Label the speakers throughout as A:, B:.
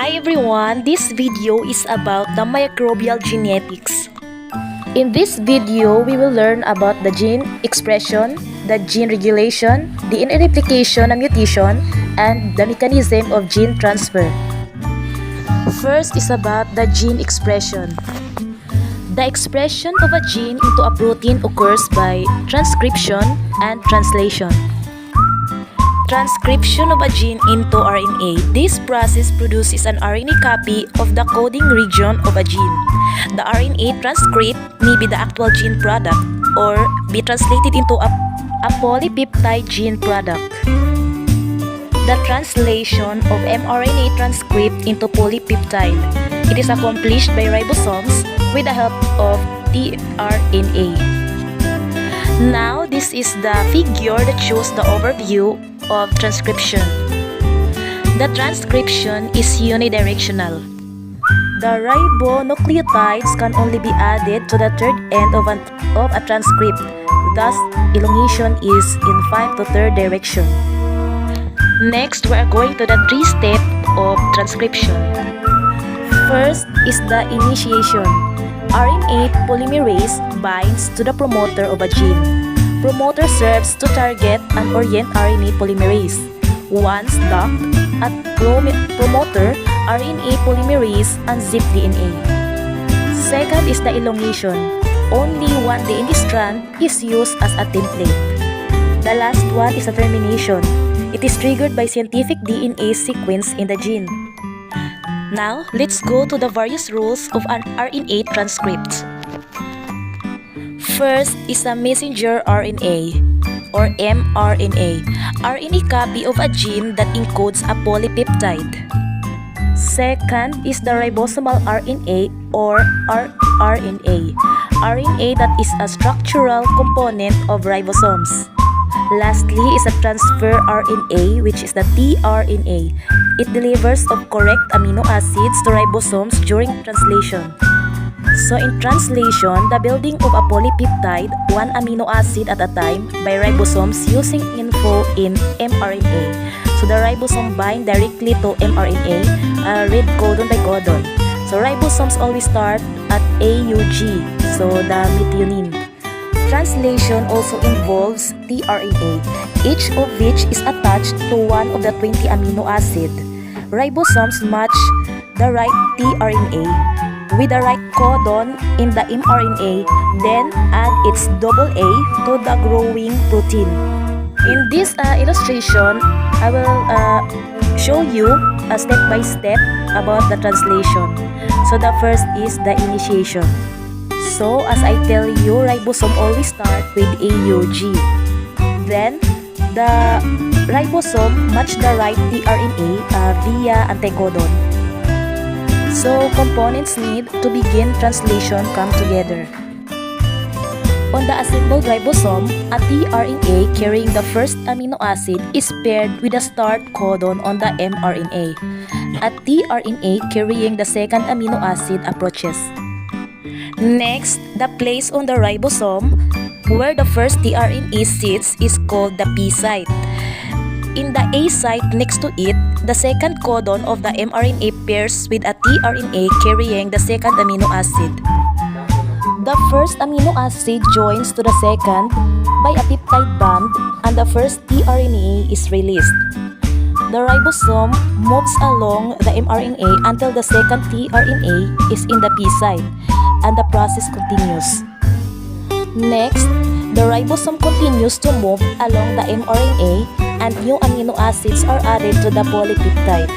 A: Hi everyone, this video is about the microbial genetics. In this video, we will learn about the gene expression, the gene regulation, DNA replication and mutation, and the mechanism of gene transfer. First is about the gene expression. The expression of a gene into a protein occurs by transcription and translation. Transcription of a gene into RNA. This process produces an RNA copy of the coding region of a gene. The RNA transcript may be the actual gene product or be translated into a polypeptide gene product. The translation of mRNA transcript into polypeptide. It is accomplished by ribosomes with the help of tRNA. Now, this is the figure that shows the overview of transcription. The transcription is unidirectional. The ribonucleotides can only be added to the third end of a transcript. Thus, elongation is in 5 to 3rd direction. Next, we are going to the 3 steps of transcription. First is the initiation. RNA polymerase binds to the promoter of a gene. Promoter serves to target and orient RNA polymerase. Once docked at promoter, RNA polymerase unzip DNA. Second is the elongation. Only one DNA strand is used as a template. The last one is a termination. It is triggered by scientific DNA sequence in the gene. Now, let's go to the various rules of an RNA transcript. First is a messenger RNA or mRNA, RNA copy of a gene that encodes a polypeptide. Second is the ribosomal RNA or rRNA, RNA that is a structural component of ribosomes. Lastly is a transfer RNA, which is the tRNA. It delivers of correct amino acids to ribosomes during translation. So in translation, the building of a polypeptide, one amino acid at a time, by ribosomes using info in mRNA. So the ribosome bind directly to mRNA, read codon by codon. So ribosomes always start at AUG, so the methionine. Translation also involves tRNA, each of which is attached to one of the 20 amino acid. Ribosomes match the right tRNA with the right codon in the mRNA, then add its AA to the growing protein. In this illustration, I will show you step by step about the translation. So the first is the initiation. So as I tell you, ribosome always start with AUG. Then the ribosome match the right tRNA via anticodon. So components need to begin translation come together. On the assembled ribosome, a tRNA carrying the first amino acid is paired with a start codon on the mRNA. A tRNA carrying the second amino acid approaches. Next, the place on the ribosome where the first tRNA sits is called the P site. In the A site next to it, the second codon of the mRNA pairs with a tRNA carrying the second amino acid. The first amino acid joins to the second by a peptide bond and the first tRNA is released. The ribosome moves along the mRNA until the second tRNA is in the P site and the process continues. Next, the ribosome continues to move along the mRNA and new amino acids are added to the polypeptide.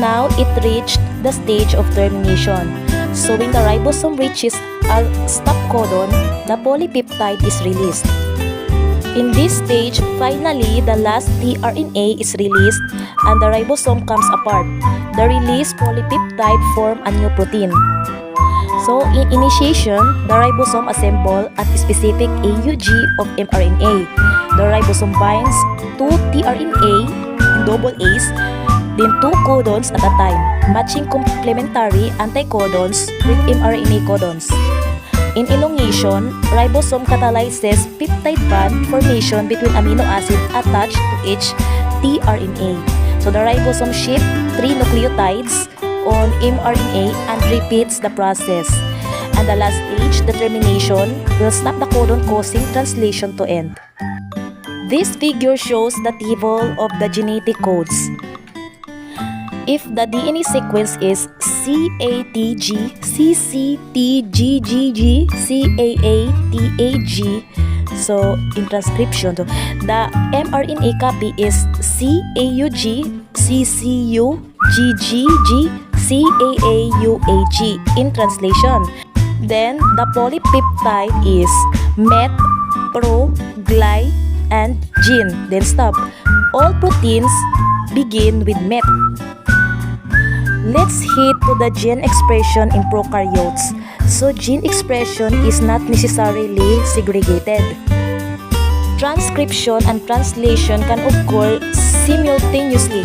A: Now it reached the stage of termination. So when the ribosome reaches a stop codon, the polypeptide is released. In this stage, finally, the last tRNA is released and the ribosome comes apart. The released polypeptide form a new protein. So in initiation, the ribosome assemble at specific AUG of mRNA. The ribosome binds 2 tRNA in double A's, then 2 codons at a time, matching complementary anticodons with mRNA codons. In elongation, ribosome catalyzes peptide bond formation between amino acid attached to each tRNA. So the ribosome shifts 3 nucleotides on mRNA and repeats the process. And the last stage, the termination, will snap the codon causing translation to end. This figure shows the table of the genetic codes. If the DNA sequence is CATG, CCTGGG, CAATAG, so in transcription, the mRNA copy is CAUG, CCU, CAAUAG in translation. Then the polypeptide is met, pro, gly, and gene. Then stop. All proteins begin with met. Let's hit to the gene expression in prokaryotes. So gene expression is not necessarily segregated. Transcription and translation can occur simultaneously.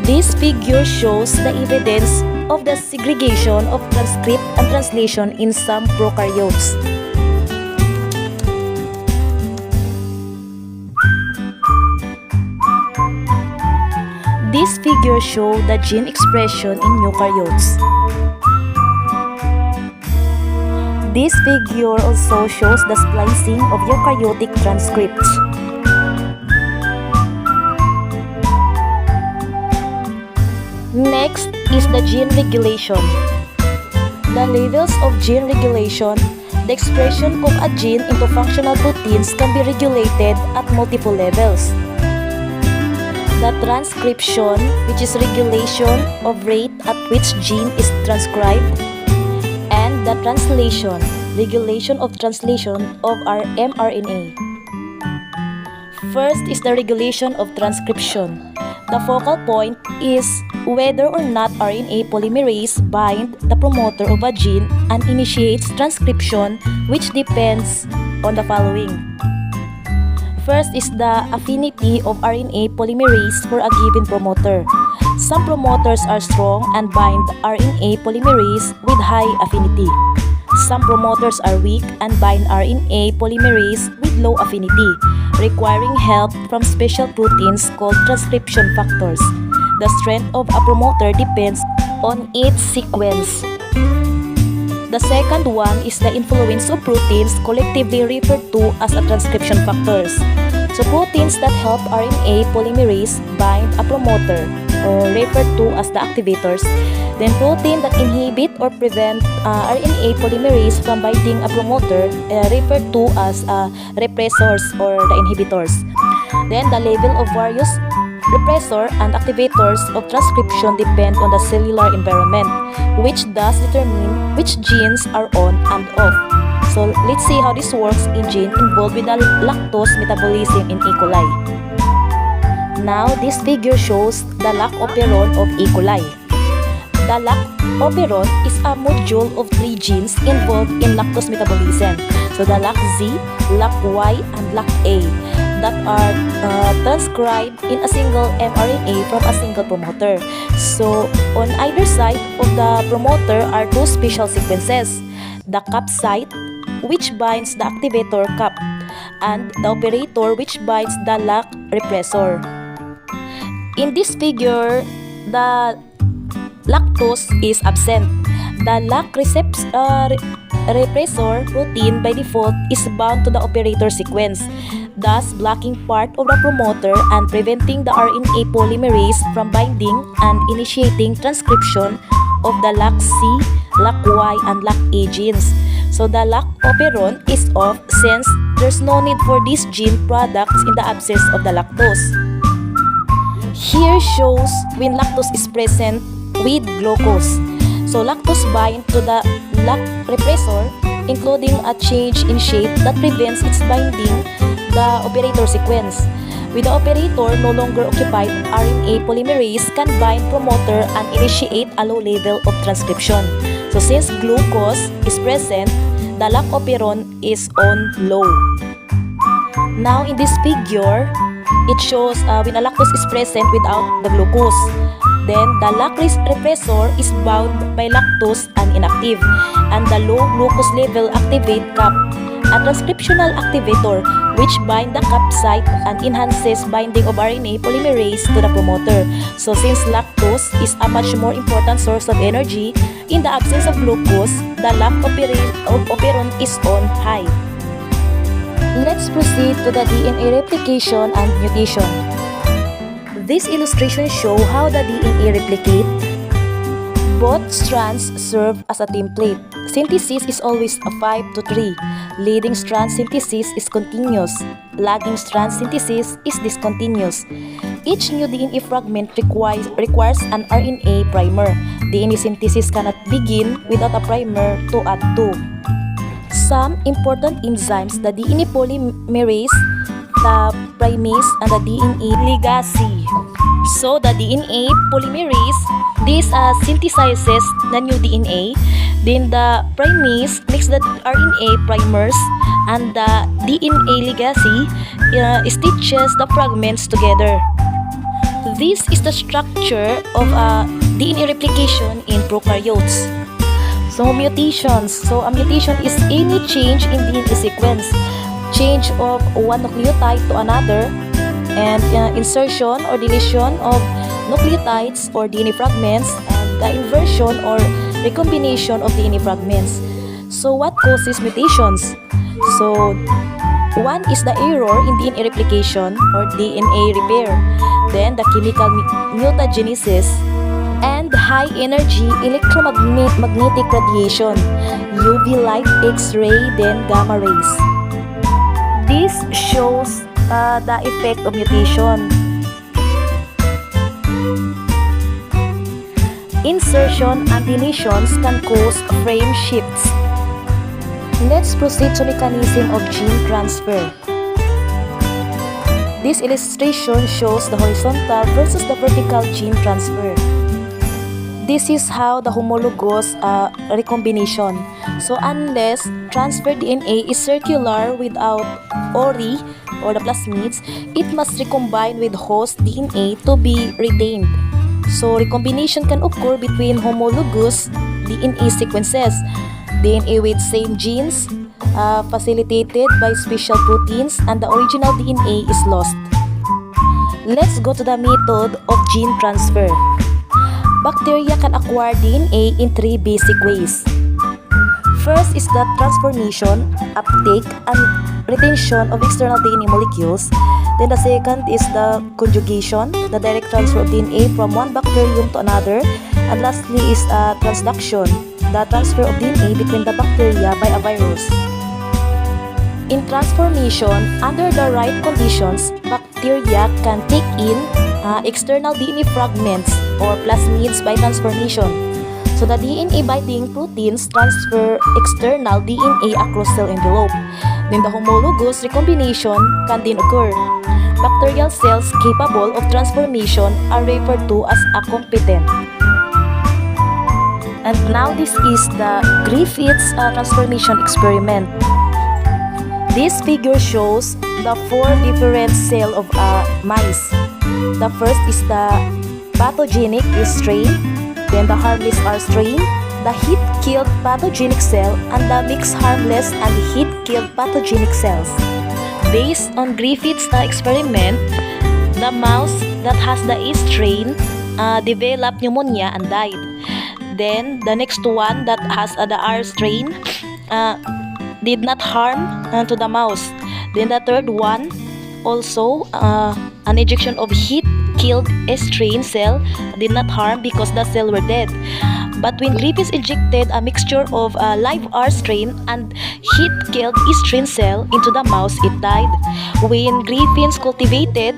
A: This figure shows the evidence of the segregation of transcript and translation in some prokaryotes. This figure shows the gene expression in eukaryotes. This figure also shows the splicing of eukaryotic transcripts. Next is the gene regulation. The levels of gene regulation, the expression of a gene into functional proteins can be regulated at multiple levels. The transcription, which is regulation of rate at which gene is transcribed, and the translation, regulation of translation of our mRNA. First is the regulation of transcription. The focal point is whether or not RNA polymerase bind the promoter of a gene and initiates transcription, which depends on the following. First is the affinity of RNA polymerase for a given promoter. Some promoters are strong and bind RNA polymerase with high affinity. Some promoters are weak and bind RNA polymerase with low affinity, requiring help from special proteins called transcription factors. The strength of a promoter depends on its sequence. The second one is the influence of proteins, collectively referred to as a transcription factors. So proteins that help RNA polymerase bind a promoter, or referred to as the activators. Then protein that inhibit or prevent RNA polymerase from binding a promoter, referred to as repressors or the inhibitors. Then the level of various repressor and activators of transcription depend on the cellular environment, which does determine which genes are on and off. So let's see how this works in gene involved with the lactose metabolism in E. coli. Now this figure shows the lac operon of E. coli. The lac operon is a module of 3 genes involved in lactose metabolism. So the lac Z, lac Y, and lac A that are transcribed in a single mRNA from a single promoter. So on either side of the promoter are 2 special sequences: the cap site, which binds the activator cap, and the operator, which binds the lac repressor. In this figure, the lactose is absent. The lac repressor protein by default is bound to the operator sequence, thus blocking part of the promoter and preventing the RNA polymerase from binding and initiating transcription of the lac C, lac Y, and lac A genes. So the lac operon is off since there's no need for these gene products in the absence of the lactose. Here shows when lactose is present with glucose. So lactose binds to the lac repressor, including a change in shape that prevents its binding the operator sequence. With the operator no longer occupied, RNA polymerase can bind promoter and initiate a low level of transcription. So since glucose is present, the lac operon is on low. Now in this figure, it shows when a lactose is present without the glucose. Then the lac repressor is bound by lactose and inactive, and the low glucose level activate cap a transcriptional activator which bind the cap site and enhances binding of RNA polymerase to the promoter. So since lactose is a much more important source of energy, in the absence of glucose, the lack of operon is on high. Let's proceed to the DNA replication and mutation. This illustration shows how the DNA replicate. Both strands serve as a template. Synthesis is always a 5 to 3. Leading strand synthesis is continuous. Lagging strand synthesis is discontinuous. Each new DNA fragment requires an RNA primer. DNA synthesis cannot begin without a primer to add to. Some important enzymes, the DNA polymerase, the primase, and the DNA ligase. So the DNA polymerase, this synthesizes the new DNA. Then the primase makes the RNA primers, and the DNA ligase stitches the fragments together. This is the structure of DNA replication in prokaryotes. So mutations. So a mutation is any change in DNA sequence. Change of one nucleotide to another, and insertion or deletion of nucleotides or DNA fragments, and the inversion or recombination of DNA fragments. So what causes mutations? So one is the error in DNA replication or DNA repair, then the chemical mutagenesis, and high energy electromagnetic radiation, UV light, X-ray, then gamma rays. This shows the effect of mutation. Insertion and deletions can cause frame shifts. Let's proceed to mechanism of gene transfer. This illustration shows the horizontal versus the vertical gene transfer. This is how the homologous recombination. So unless transferred DNA is circular without ori or the plasmids, it must recombine with host DNA to be retained. So recombination can occur between homologous DNA sequences, DNA with same genes, facilitated by special proteins, and the original DNA is lost. Let's go to the method of gene transfer. Bacteria can acquire DNA in 3 basic ways. First is the transformation, uptake, and retention of external DNA molecules. Then the second is the conjugation, the direct transfer of DNA from one bacterium to another. And lastly is transduction, the transfer of DNA between the bacteria by a virus. In transformation, under the right conditions, bacteria can take in external DNA fragments or plasmids by transformation. So the DNA binding proteins transfer external DNA across cell envelope. Then the homologous recombination can then occur. Bacterial cells capable of transformation are referred to as competent. And now this is the Griffith's transformation experiment. This figure shows the 4 different cells of mice. The first is the pathogenic strain, then the harmless R strain, the heat-killed pathogenic cell, and the mixed harmless and heat-killed pathogenic cells. Based on Griffith's experiment, the mouse that has the A strain developed pneumonia and died. Then the next one that has the R strain did not harm to the mouse. Then the third one also an ejection of heat-killed strain cell did not harm because the cell were dead. But when Griffiths injected a mixture of live R strain and heat-killed strain cell into the mouse, it died. When Griffiths cultivated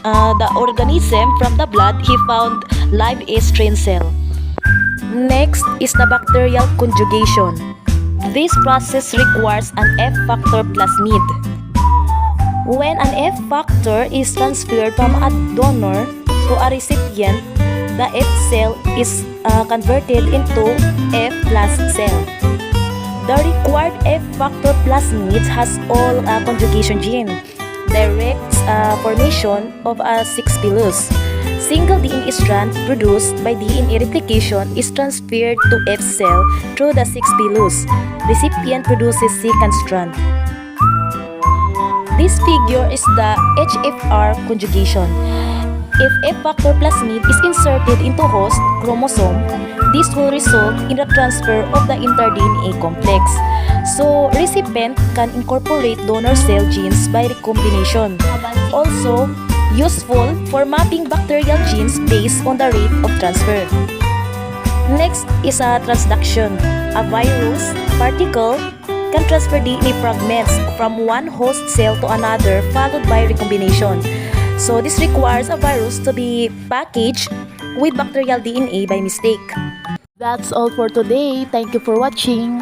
A: the organism from the blood, he found live A strain cell. Next is the bacterial conjugation. This process requires an F factor plasmid. When an F factor is transferred from a donor to a recipient, the F cell is converted into F plus cell. The required F factor plasmid has all conjugation gene, directs formation of a 6 pilus. Single DNA strand produced by DNA replication is transferred to F cell through the 6 pilus. Recipient produces second strand. This figure is the HFR conjugation. If a factor plasmid is inserted into host chromosome, this will result in the transfer of the inter-DNA complex. So, recipient can incorporate donor cell genes by recombination. Also, useful for mapping bacterial genes based on the rate of transfer. Next is a transduction. A virus particle can transfer DNA fragments from one host cell to another followed by recombination. So this requires a virus to be packaged with bacterial DNA by mistake.
B: That's all for today. Thank you for watching.